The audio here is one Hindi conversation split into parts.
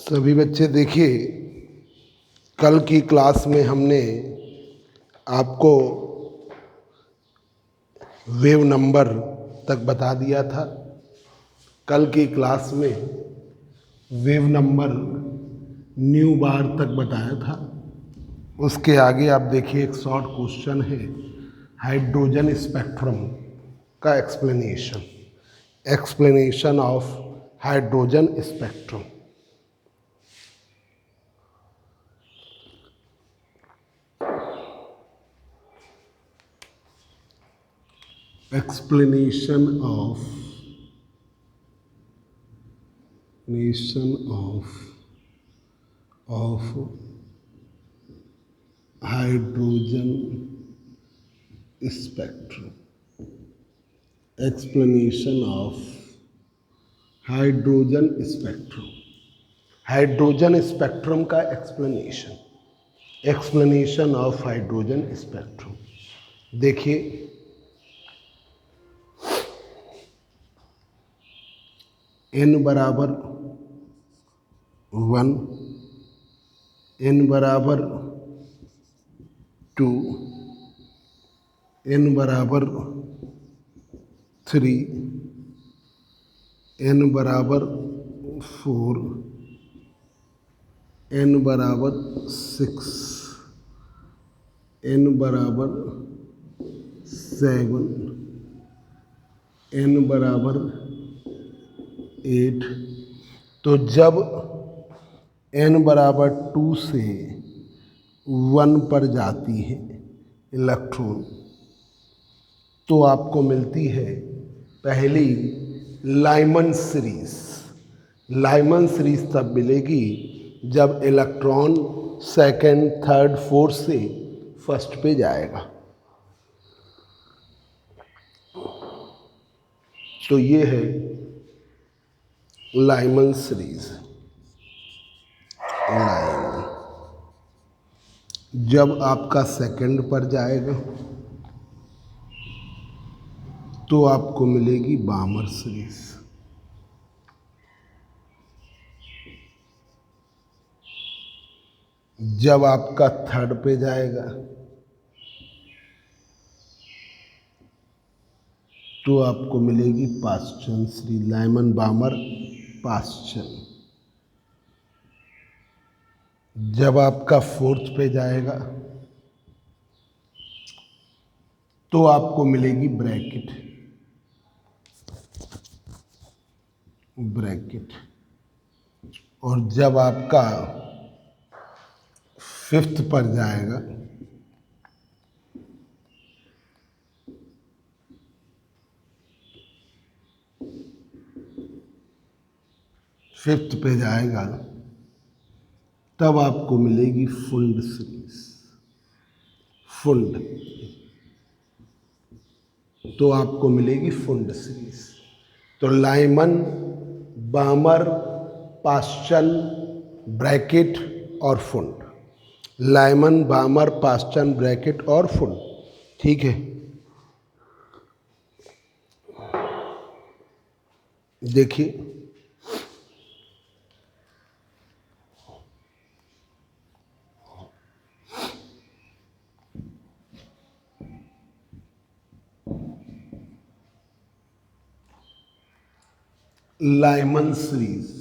सभी बच्चे देखिए, कल की क्लास में हमने आपको वेव नंबर तक बता दिया था। कल की क्लास में वेव नंबर न्यू बार तक बताया था। उसके आगे आप देखिए, एक शॉर्ट क्वेश्चन है, हाइड्रोजन स्पेक्ट्रम का explanation of hydrogen spectrum. Explanation of hydrogen spectrum. Explanation of hydrogen spectrum. Hydrogen spectrum का एक्सप्लेनेशन ऑफ हाइड्रोजन स्पेक्ट्रम। देखिए, n बराबर 1, n बराबर 2, n बराबर 3, n बराबर 4, n बराबर 6, n बराबर 7, n बराबर 8। तो जब n बराबर 2 से 1 पर जाती है इलेक्ट्रॉन, तो आपको मिलती है पहली लाइमन सीरीज। लाइमन सीरीज तब मिलेगी जब इलेक्ट्रॉन सेकंड, थर्ड, फोर्थ से फर्स्ट पे जाएगा। तो ये है लाइमन सीरीज। लाइमन जब आपका सेकंड पर जाएगा तो आपको मिलेगी बामर सीरीज। जब आपका थर्ड पे जाएगा तो आपको मिलेगी पास्चन सीरीज। Lyman, बामर, Paschen. जब आपका फोर्थ पे जाएगा तो आपको मिलेगी ब्रैकेट। और जब आपका फिफ्थ पर जाएगा तब आपको मिलेगी फुल्ड सीरीज। फुल्ड, तो आपको मिलेगी फुल्ड सीरीज। तो लाइमन, बामर, पास्चन, ब्रैकेट और फुल्ड। लाइमन, बामर, पास्चन, ब्रैकेट और फुल्ड। ठीक है, देखिए, लाइमन सीरीज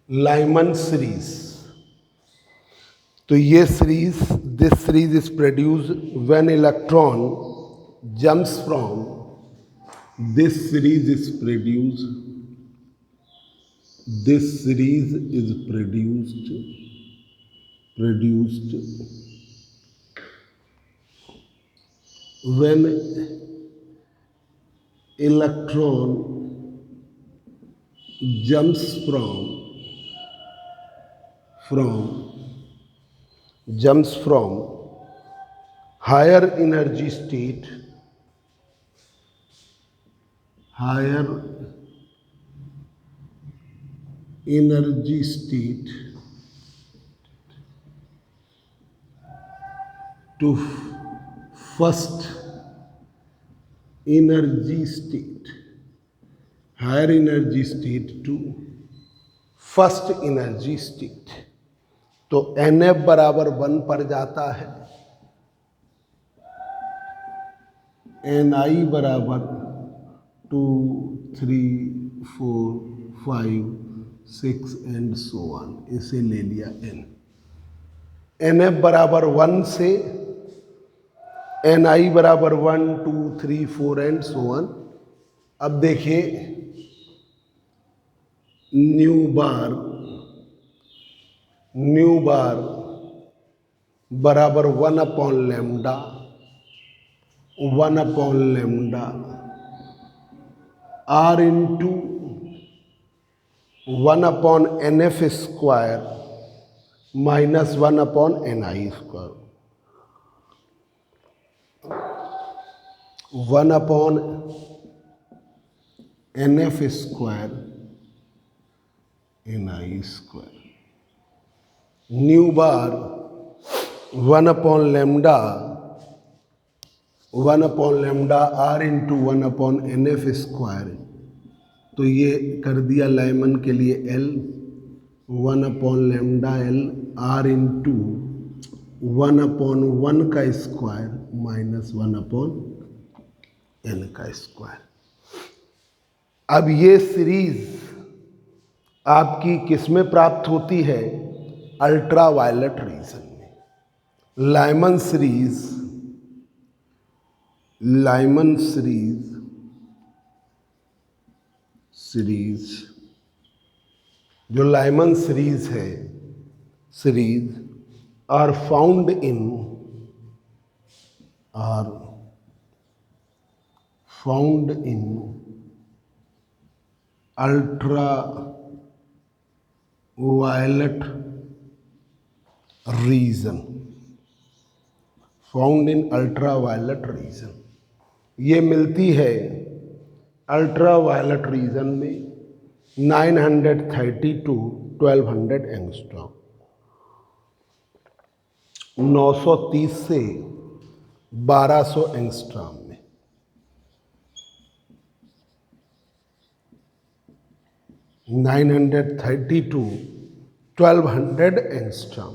लाइमन सीरीज। तो ये series, this series is produce when electron jumps from, this series is produced when electron jumps from higher energy state to first energy state, higher energy state to first energy state. तो NF बराबर 1 पर जाता है, Ni बराबर 2, 3, 4, 5, 6 एंड सो ऑन, इसे ले लिया N। NF बराबर 1 से Ni बराबर 1, 2, 3, 4 एंड सो ऑन। अब देखिए न्यू बार बराबर 1 upon lambda, 1 upon lambda R into 1 upon NF square minus 1 upon Ni square, 1 upon NF square Ni square. Nu bar 1 upon lambda R into 1 upon NF square. तो ये कर दिया लाइमन के लिए L, 1 upon lambda L R into 1 upon 1 का स्क्वायर माइनस 1 अपॉन N का स्क्वायर। अब ये सीरीज आपकी किस में प्राप्त होती है? अल्ट्रा वायलेट रीजन में। लाइमन सीरीज जो लाइमन सीरीज है, are found in ultraviolet region, ये मिलती है अल्ट्रा वायलेट रीजन में 930 to 1200 एंगस्ट्रॉम, 930 से 1200 एंगस्ट्रॉम में। (930 to 1200 एंगस्ट्रॉम,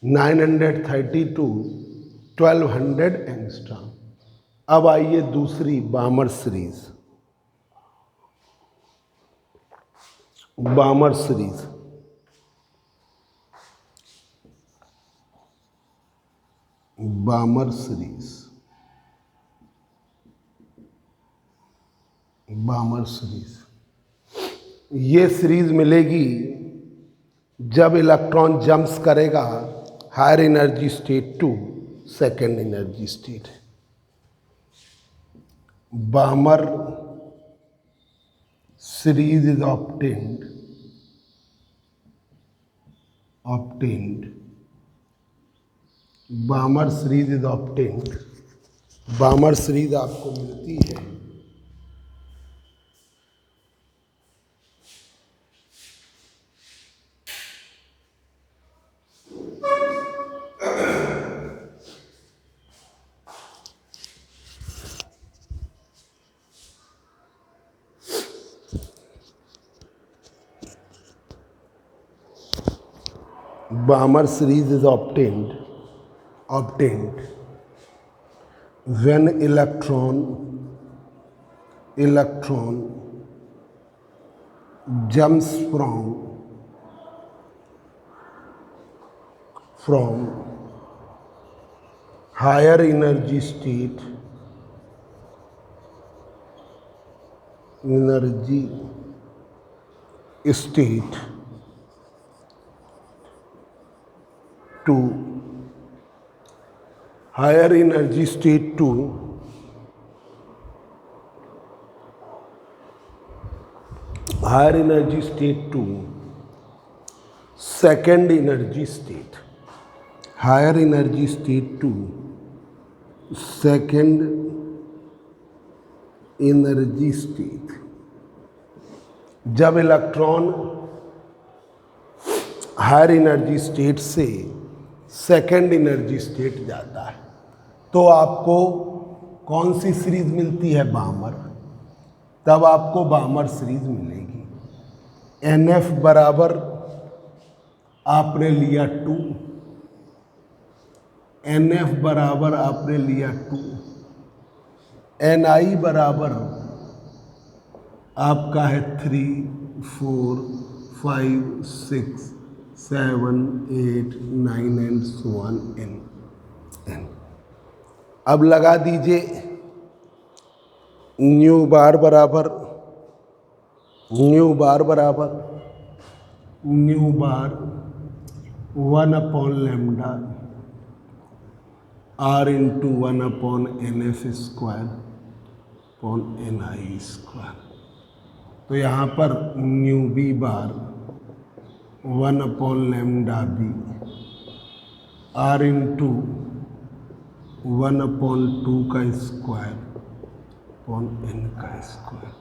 930 to 1200 एंगस्ट्रॉम। अब आइए दूसरी बामर सीरीज। बामर सीरीज ये सीरीज मिलेगी जब इलेक्ट्रॉन जंप्स करेगा higher energy state to second energy state. Balmer series is obtained Balmer series आपको मिलती है Balmer series is obtained when electron jumps from higher energy state to higher energy state to second energy state, higher energy state to second energy state। जब इलेक्ट्रॉन हायर एनर्जी स्टेट से सेकेंड एनर्जी स्टेट जाता है तो आपको कौन सी सीरीज मिलती है? बामर। तब आपको बामर सीरीज मिलेगी। NF बराबर आपने लिया 2, NF बराबर आपने लिया 2, NI बराबर आपका है 3, 4, 5, 6, 7, 8, 9 एंड सो ऑन n। अब लगा दीजिए न्यू बार बराबर nu bar 1/λ r into 1/NF square upon NI square. तो यहाँ पर nu B bar 1/λ r into 1/2 का स्क्वायर अपॉन n का स्क्वायर।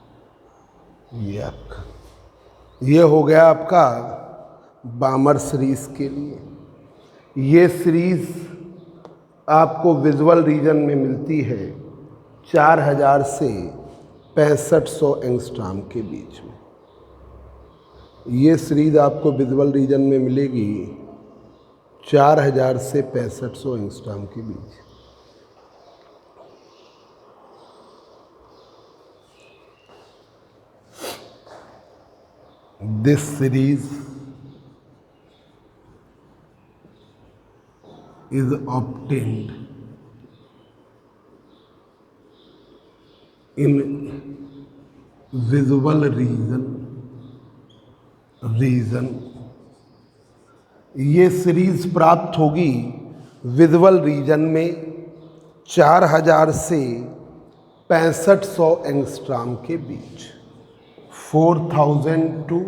ये हो गया आपका बामर सीरीज के लिए। ये सीरीज आपको विजुअल रीजन में मिलती है 4000 से 6500 एंगस्ट्रॉम के बीच में। ये सीरीज आपको विजुअल रीजन में मिलेगी 4000 से 6500 एंगस्ट्रॉम के बीच। This series is obtained in visible region। ये सीरीज प्राप्त होगी विजुअल रीजन में 4000 से 6500 एंगस्ट्रॉम के बीच। 4000 to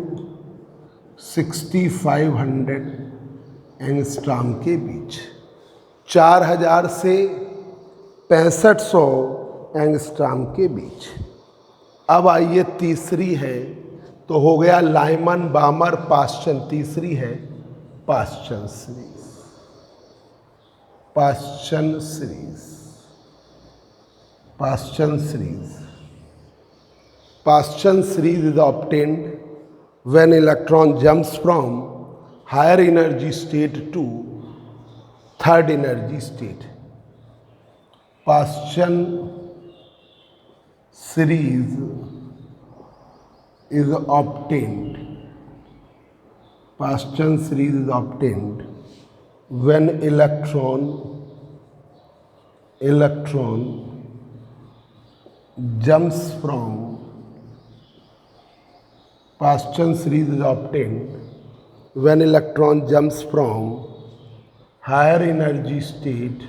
6500 एंगस्ट्रॉम के बीच। 4000 से 6500 एंगस्ट्रॉम के बीच। अब आइए तीसरी है, तो हो गया लाइमन बामर पाश्चन। तीसरी है पाश्चन series. Paschen series is obtained when electron jumps from higher energy state to third energy state. Paschen series is obtained when electron jumps from Paschen series is obtained when electron jumps from higher energy state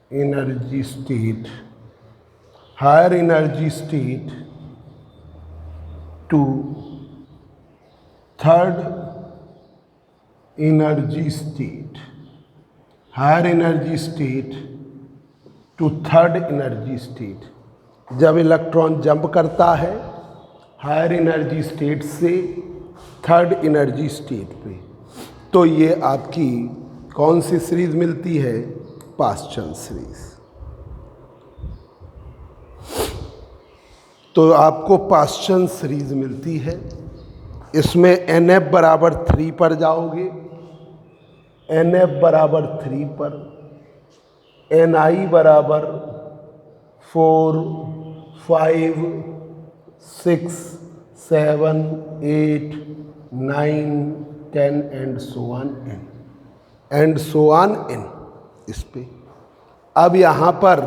to third energy state, जब इलेक्ट्रॉन जंप करता है हायर एनर्जी स्टेट से थर्ड एनर्जी स्टेट पे, तो ये आपकी कौन सी सीरीज मिलती है? पाश्चन सीरीज। तो आपको पाश्चन सीरीज मिलती है। इसमें NF बराबर 3 पर जाओगे, NF बराबर 3 पर, NI बराबर 4, 5, 6, 7, 8, 9, 10 एंड सो ऑन n इस पे। अब यहाँ पर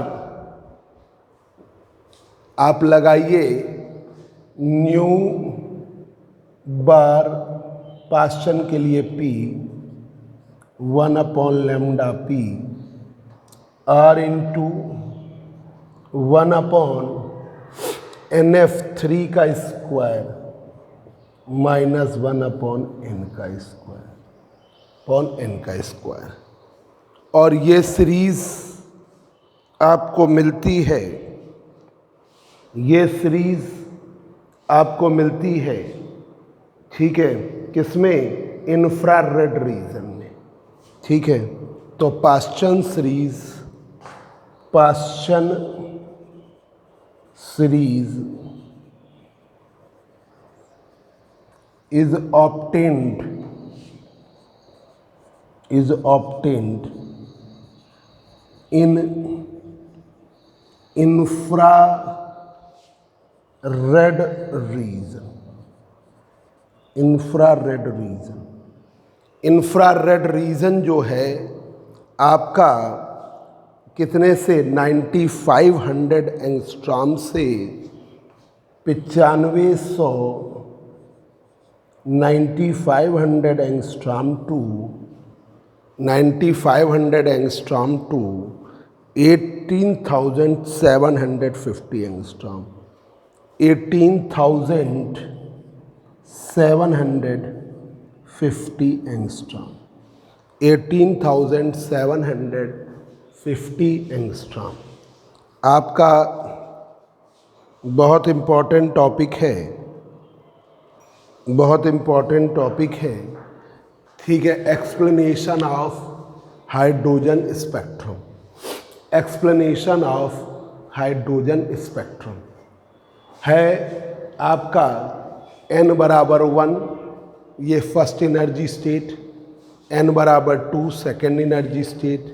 आप लगाइए न्यू बार पाश्चन के लिए P 1/λ R इंटू 1/NF3 का स्क्वायर माइनस 1/n का स्क्वायर। और ये सीरीज आपको मिलती है, ठीक है, किसमें? इंफ्रारेड रीजन में, ठीक है। तो Paschen series Paschen series is obtained in infrared region. Infrared region जो है आपका कितने से 9500 एंगस्ट्रॉम से 9500 angstrom to 18,750 angstrom 18,750 angstrom 18,750 angstrom आपका बहुत इम्पॉर्टेंट टॉपिक है, ठीक है। एक्सप्लेनेशन ऑफ हाइड्रोजन स्पेक्ट्रम है आपका n बराबर 1 ये फर्स्ट एनर्जी स्टेट, n बराबर 2 सेकेंड एनर्जी स्टेट,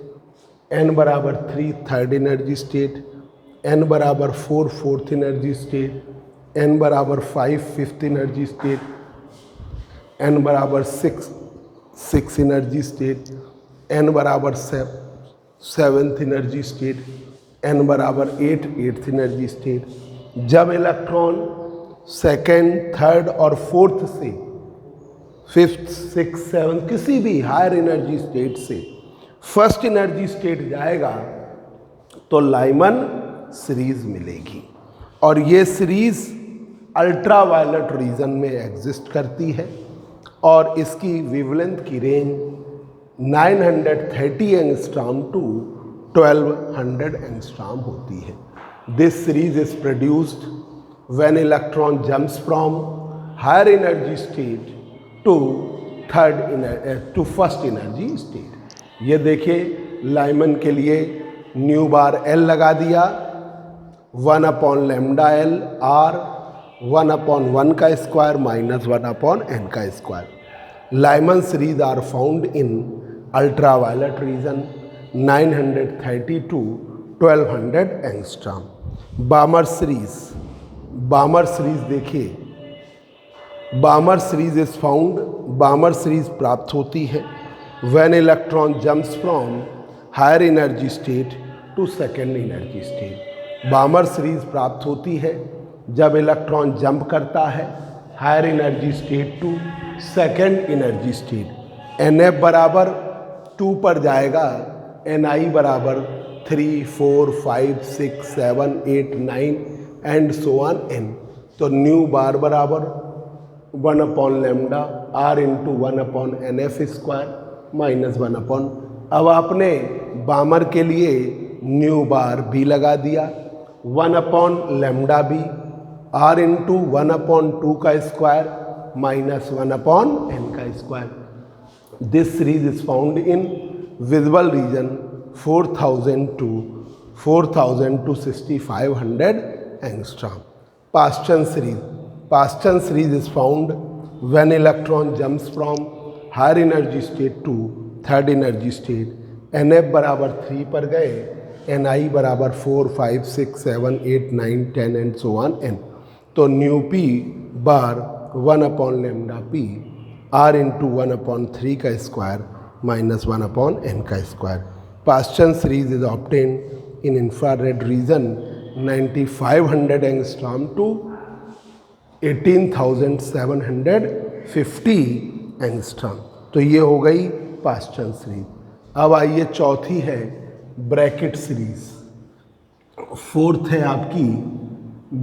n बराबर 3 थर्ड एनर्जी स्टेट, n बराबर 4 फोर्थ एनर्जी स्टेट, n बराबर 5 फिफ्थ एनर्जी स्टेट, n बराबर 6 एनर्जी स्टेट, n बराबर 7th एनर्जी स्टेट, n बराबर 8 8th एनर्जी स्टेट। जब इलेक्ट्रॉन सेकेंड थर्ड और फोर्थ से 5th 6th 7th किसी भी हायर एनर्जी स्टेट से फर्स्ट एनर्जी स्टेट जाएगा तो लाइमन सीरीज मिलेगी, और ये सीरीज अल्ट्रावायलेट रीजन में एग्जिस्ट करती है और इसकी वेवलेंथ की रेंज 930 एंगस्ट्रॉम टू 1200 एंगस्ट्रॉम होती है। This series is produced when electron jumps from higher energy state to first energy state. ये देखिए लाइमन के लिए न्यू बार L लगा दिया, 1/λL R 1/1 का स्क्वायर माइनस 1/n का square. Lyman series are found in ultraviolet region 930 to 1200 angstrom. Balmer series देखिए, Balmer series is found, Balmer series प्राप्त होती है when electron jumps from higher energy state to second energy state. Balmer series प्राप्त होती है जब इलेक्ट्रॉन जंप करता है higher energy state to second energy state. NF बराबर 2 पर जाएगा, NI बराबर 3 4 5 6 7 8 9 एंड सो ऑन n। तो न्यू बार बराबर 1/λ R into 1/NF square minus 1/। अब आपने बामर के लिए न्यू बार भी लगा दिया, 1/λ R इंटू 1/2 का स्क्वायर माइनस 1/n का square. This series is found in visible region 4000 to 6500 angstrom. Paschen series is found when electron jumps from higher energy state to third energy state. NF बराबर 3 पर गए, NI बराबर 4 5 6 7 8 9 10 एंड सो ऑन n। तो nu P bar 1/λP R into 1/3 का स्क्वायर माइनस 1/n का square. Paschen series is obtained in infrared region 9500 angstrom to 18,750 angstrom. तो ये हो गई पास्चन सीरीज। अब आइए चौथी है ब्रैकेट सीरीज, फोर्थ है आपकी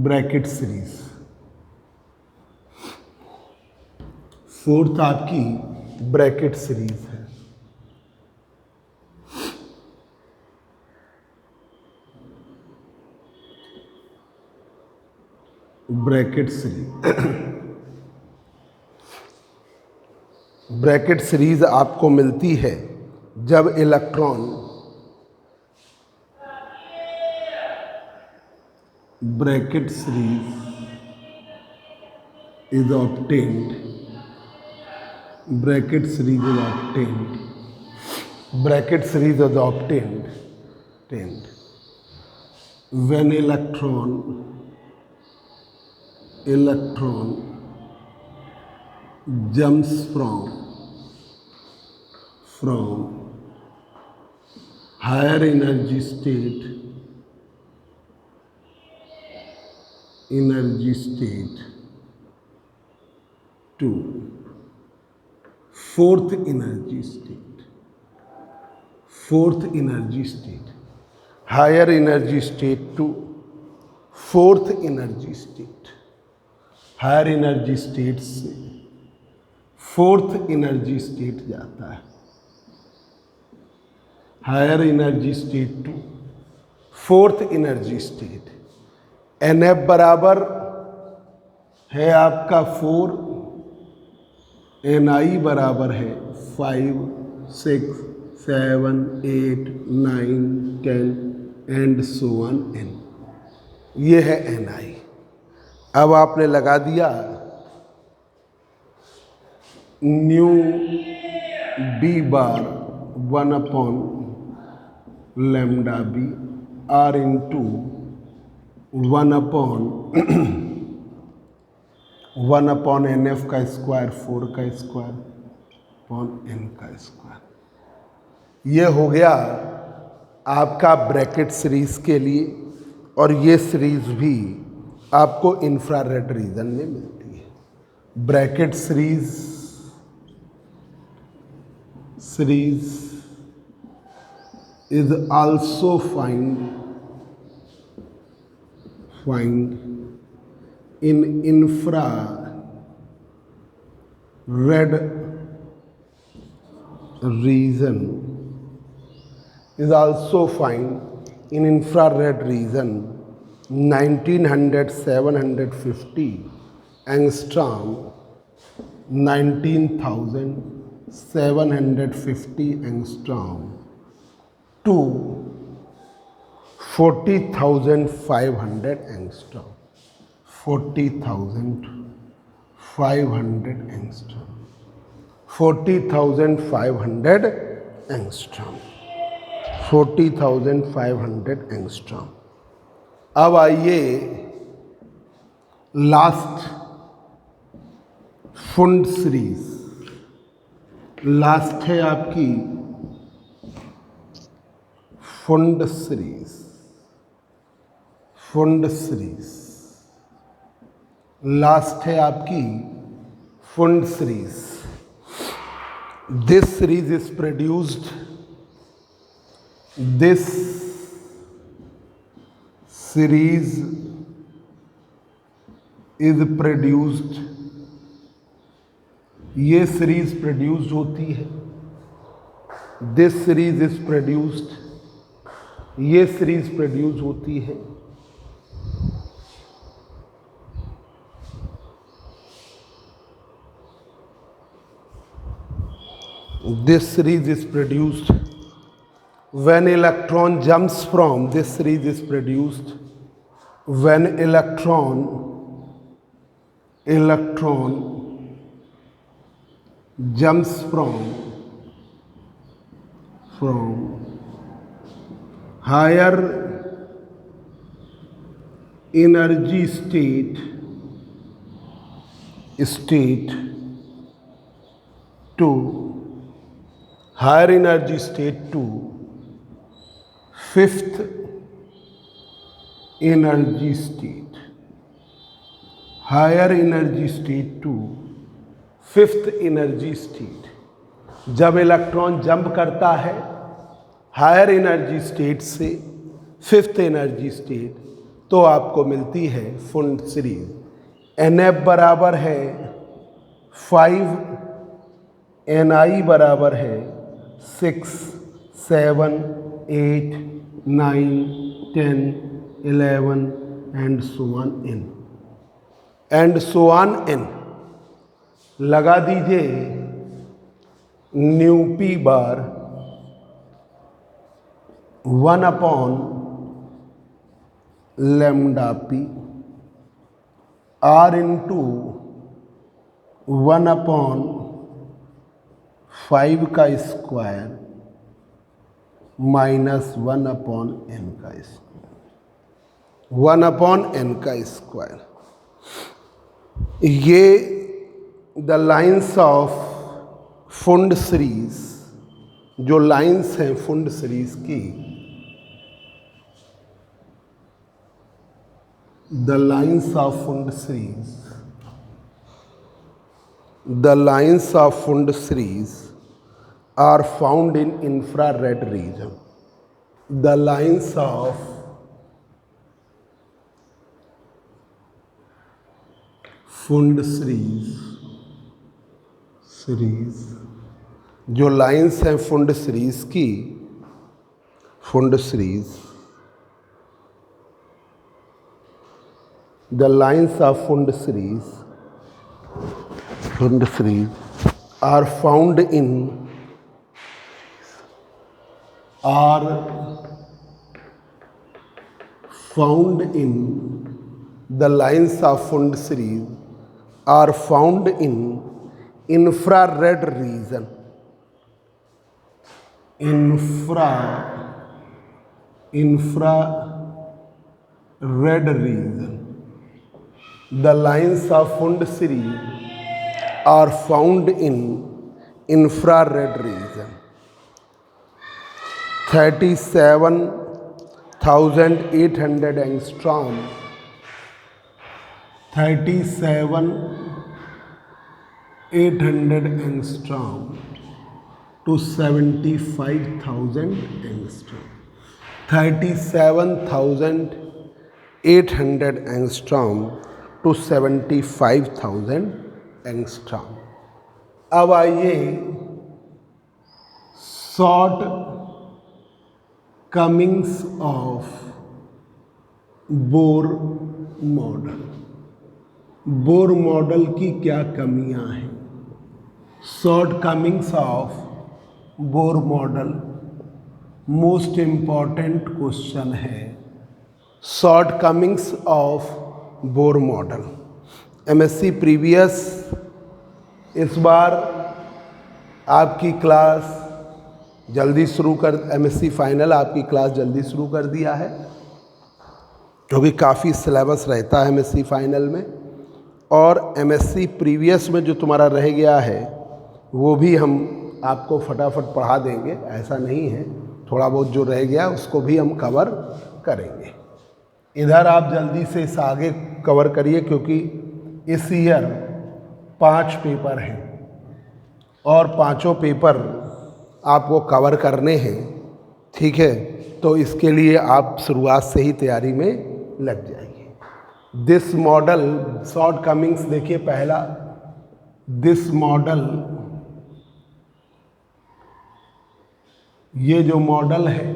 ब्रैकेट सीरीज। फोर्थ आपकी ब्रैकेट सीरीज है। ब्रैकेट सीरीज आपको मिलती है जब electron bracket series is obtained, bracket series is obtained, bracket series is obtained when electron jumps from higher energy state to fourth energy state, higher energy state to fourth energy state, higher energy state से फोर्थ एनर्जी स्टेट जाता है, higher energy state to fourth energy state. NF बराबर है आपका 4, NI बराबर है 5, 6, 7, 8, 9, 10 एंड सो ऑन n। ये है NI। अब आपने लगा दिया न्यू B बार 1/λB R इंटू 1/NF का स्क्वायर 4 का स्क्वायर अपॉन n का स्क्वायर। ये हो गया आपका ब्रैकेट सीरीज के लिए, और ये सीरीज भी आपको इंफ्रारेड रीजन में मिलती है। Brackett series is also find in infrared region, is also find in infrared region 1900-750 angstrom, 19,750 angstrom to 40,500 angstrom, 40,500 angstrom, 40,500 angstrom, 40,500 angstrom। अब आइए लास्ट फुंड सीरीज, लास्ट है आपकी फुंड सीरीज, लास्ट है आपकी Pfund series. This series is produced, this series is produced, ये सीरीज प्रोड्यूस्ड होती है। दिस सीरीज इज प्रोड्यूस्ड, ये सीरीज प्रोड्यूस होती है। This series is produced when electron jumps from, this series is produced when electron jumps from higher energy state to higher energy state to fifth energy state, higher energy state to fifth energy state। जब इलेक्ट्रॉन जंप करता है हायर एनर्जी स्टेट से फिफ्थ एनर्जी स्टेट, तो आपको मिलती है फुंड सीरीज। NF बराबर है 5, NI बराबर है 6, 7, 8, 9, 10, 11 एंड सो ऑन n। लगा दीजिए न्यू P बार 1/λ लैम्डा पी आर इंटू 1/5 का स्क्वायर माइनस 1/n का स्क्वायर, 1/n का स्क्वायर। ये the lines of Pfund series, जो लाइन्स हैं फुंड सीरीज की, the lines of Pfund series, the lines of Fund series are found in infrared region. The lines of Fund series, जो लाइंस हैं फुंड सीरीज की, Pfund series, the lines of Pfund series are found in the lines of Fund series are found in infrared region. Infrared region. The lines of Fund series are found in infrared region. 37,800 angstrom, 37,800 angstrom to 75,000 angstrom. 37,800 angstrom to 75,000 angstrom. अब आइए shortcomings of Bohr model. Bohr model की क्या कमियां हैं? Shortcomings of Bohr model most important question है। Shortcomings of Bohr model MSc previous इस बार आपकी क्लास जल्दी शुरू कर, एमएससी फाइनल आपकी क्लास जल्दी शुरू कर दिया है, क्योंकि काफ़ी सिलेबस रहता है एमएससी फाइनल में। और एमएससी प्रीवियस में जो तुम्हारा रह गया है वो भी हम आपको फटाफट पढ़ा देंगे, ऐसा नहीं है, थोड़ा बहुत जो रह गया उसको भी हम कवर करेंगे। इधर आप जल्दी से इस आगे कवर करिए, क्योंकि इस ईयर 5 पेपर हैं और पांचों पेपर आपको कवर करने हैं, ठीक है? तो इसके लिए आप शुरुआत से ही तैयारी में लग जाइए। दिस मॉडल शॉर्ट कमिंग्स देखिए, पहला दिस मॉडल, ये जो मॉडल है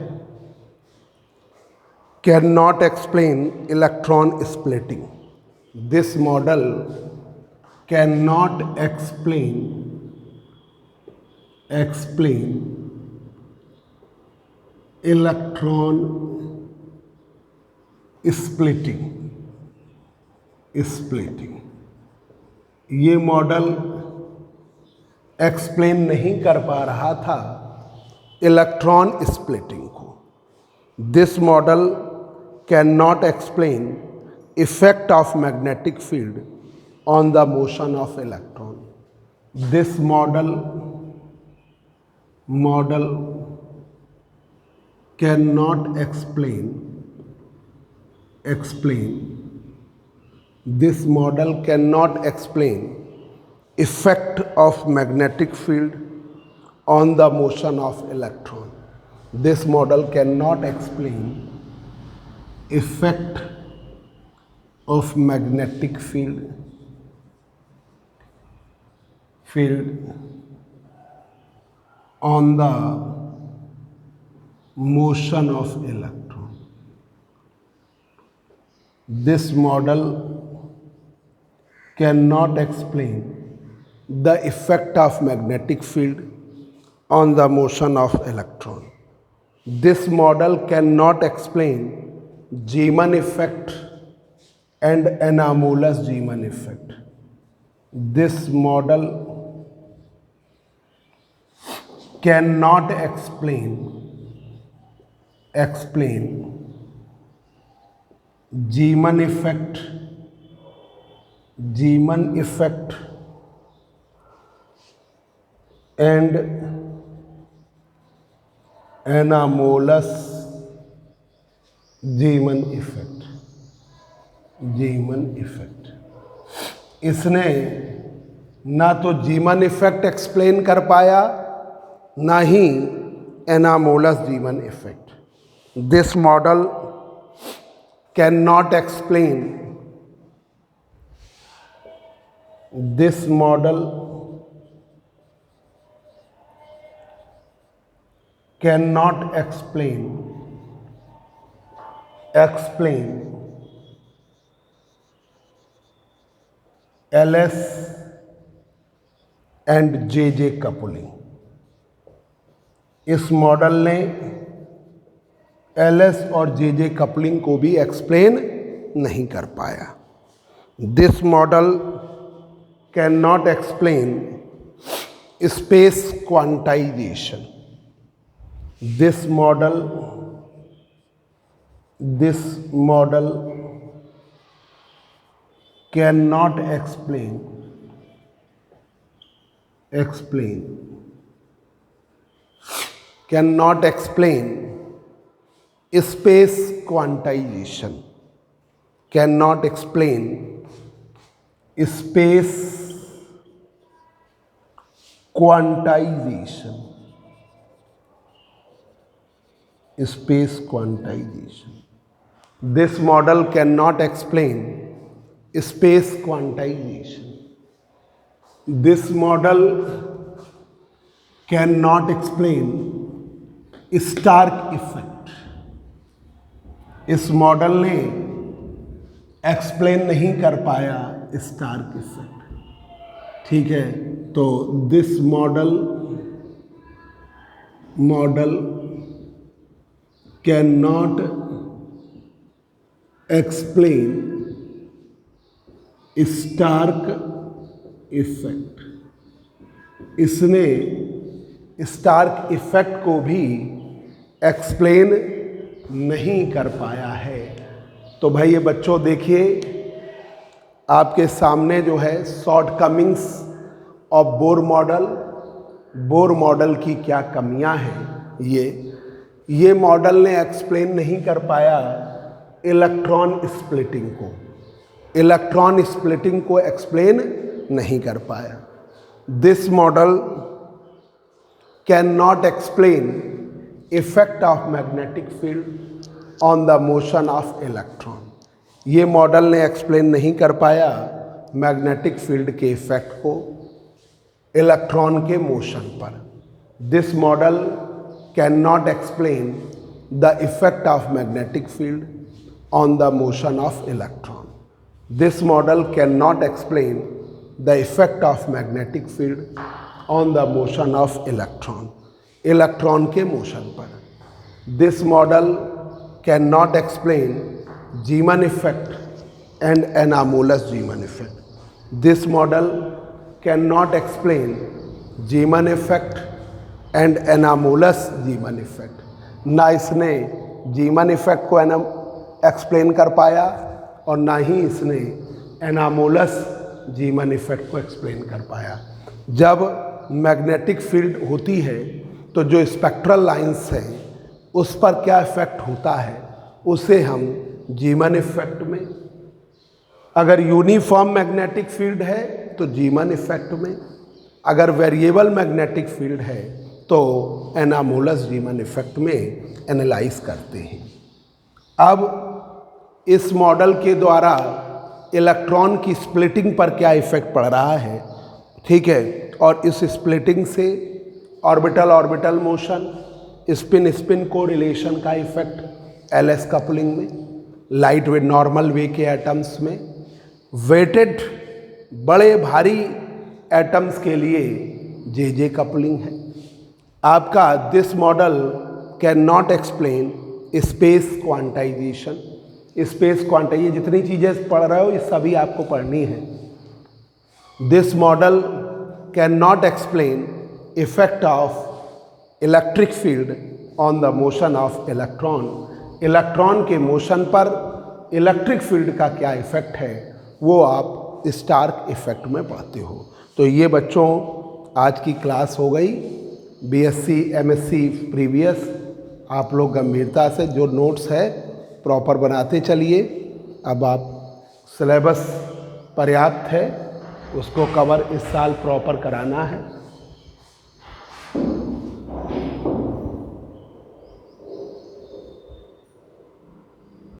can not explain electron splitting. This model cannot explain electron splitting। ये मॉडल एक्सप्लेन नहीं कर पा रहा था इलेक्ट्रॉन स्प्लिटिंग को। This model cannot explain effect of magnetic field on the motion of electron. This model cannot explain this model cannot explain effect of magnetic field on the motion of electron. This model cannot explain effect of magnetic field on the motion of electron. This model cannot explain the effect of magnetic field on the motion of electron. This model cannot explain Zeeman effect and anomalous Zeeman effect. This model cannot explain Zeeman effect and anomalous Zeeman effect. इसने ना तो Zeeman effect एक्सप्लेन कर पाया, ना ही anomalous Zeeman effect. This model cannot explain LS and JJ coupling. इस मॉडल ने LS और JJ कपलिंग को भी एक्सप्लेन नहीं कर पाया। This model cannot explain space quantization. This model cannot explain space quantization, cannot explain space quantization. This model cannot explain space quantization. This model cannot explain Stark effect. इस मॉडल ने एक्सप्लेन नहीं कर पाया स्टार्क इफेक्ट। ठीक है, तो this model cannot explain Stark effect. इसने स्टार्क इफेक्ट को भी एक्सप्लेन नहीं कर पाया है। तो भाई ये बच्चों देखिए, आपके सामने जो है शॉर्टकमिंग्स ऑफ बोर मॉडल की क्या कमियां हैं। ये मॉडल ने एक्सप्लेन नहीं कर पाया इलेक्ट्रॉन स्प्लिटिंग को एक्सप्लेन नहीं कर पाया। This model cannot explain effect of magnetic field on the motion of electron. ये मॉडल ने एक्सप्लेन नहीं कर पाया मैग्नेटिक फील्ड के इफेक्ट को इलेक्ट्रॉन के मोशन पर। This model cannot explain the effect of magnetic field on the motion of electron. This model cannot explain the effect of magnetic field on the motion of electron के मोशन पर। This model cannot explain Zeeman effect and anomalous Zeeman effect. This model cannot explain Zeeman effect and anomalous Zeeman effect. ना इसने Zeeman effect को एक्सप्लेन कर पाया और ना ही इसने anomalous Zeeman effect को एक्सप्लेन कर पाया। जब मैग्नेटिक फील्ड होती है तो जो स्पेक्ट्रल लाइंस हैं उस पर क्या इफेक्ट होता है उसे हम Zeeman इफेक्ट में, अगर यूनिफॉर्म मैग्नेटिक फील्ड है तो Zeeman इफेक्ट में, अगर वेरिएबल मैग्नेटिक फील्ड है तो anomalous Zeeman इफेक्ट में एनालाइज करते हैं। अब इस मॉडल के द्वारा इलेक्ट्रॉन की स्प्लिटिंग पर क्या इफेक्ट पड़ रहा है, ठीक है, और इस स्प्लिटिंग से ऑर्बिटल मोशन, स्पिन कोरिलेशन का इफेक्ट एलएस कपलिंग में, लाइट वेट नॉर्मल वे के एटम्स में, वेटेड बड़े भारी एटम्स के लिए जे कपलिंग है। आपका this model cannot explain space quantization. Space quantum, ये जितनी चीज़ें पढ़ रहे हो ये सभी आपको पढ़नी है। This model cannot explain effect of electric field on the motion of electron. Electron के मोशन पर इलेक्ट्रिक फील्ड का क्या इफेक्ट है वो आप स्टार्क इफेक्ट में पढ़ते हो। तो ये बच्चों आज की क्लास हो गई बीएससी एमएससी प्रीवियस। आप लोग गंभीरता से जो नोट्स है प्रॉपर बनाते चलिए। अब आप सिलेबस पर्याप्त है, उसको कवर इस साल प्रॉपर कराना है।